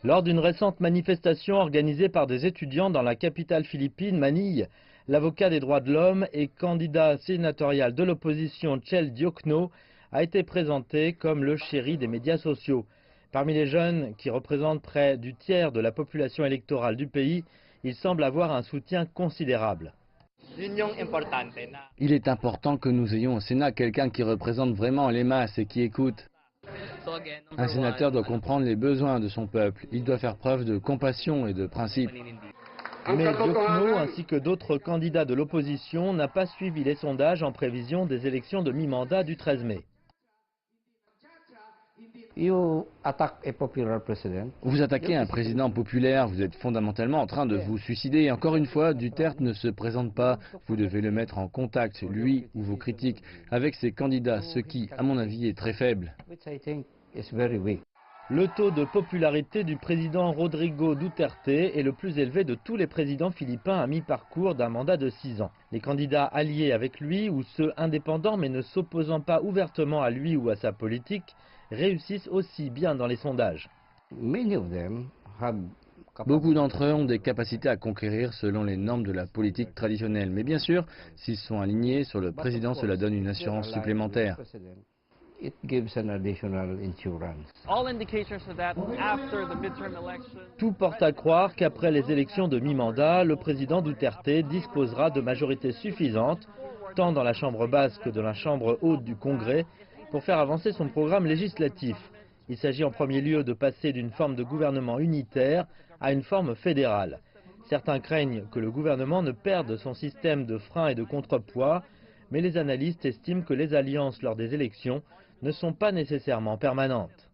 Lors d'une récente manifestation organisée par des étudiants dans la capitale philippine, Manille, l'avocat des droits de l'homme et candidat sénatorial de l'opposition Chel Diokno a été présenté comme le chéri des médias sociaux. Parmi les jeunes, qui représentent près du tiers de la population électorale du pays, il semble avoir un soutien considérable. Il est important que nous ayons au Sénat quelqu'un qui représente vraiment les masses et qui écoute. Un sénateur doit comprendre les besoins de son peuple. Il doit faire preuve de compassion et de principe. Mais Diokno, ainsi que d'autres candidats de l'opposition, n'a pas suivi les sondages en prévision des élections de mi-mandat du 13 mai. Vous attaquez un président populaire, vous êtes fondamentalement en train de vous suicider. Encore une fois, Duterte ne se présente pas. Vous devez le mettre en contact, lui ou vos critiques, avec ses candidats, ce qui, à mon avis, est très faible. Le taux de popularité du président Rodrigo Duterte est le plus élevé de tous les présidents philippins à mi-parcours d'un mandat de 6 ans. Les candidats alliés avec lui ou ceux indépendants mais ne s'opposant pas ouvertement à lui ou à sa politique réussissent aussi bien dans les sondages. Beaucoup d'entre eux ont des capacités à conquérir selon les normes de la politique traditionnelle. Mais bien sûr, s'ils sont alignés sur le président, cela donne une assurance supplémentaire. Tout porte à croire qu'après les élections de mi-mandat, le président Duterte disposera de majorités suffisantes, tant dans la chambre basse que dans la chambre haute du Congrès, pour faire avancer son programme législatif. Il s'agit en premier lieu de passer d'une forme de gouvernement unitaire à une forme fédérale. Certains craignent que le gouvernement ne perde son système de frein et de contrepoids, mais les analystes estiment que les alliances lors des élections ne sont pas nécessairement permanentes.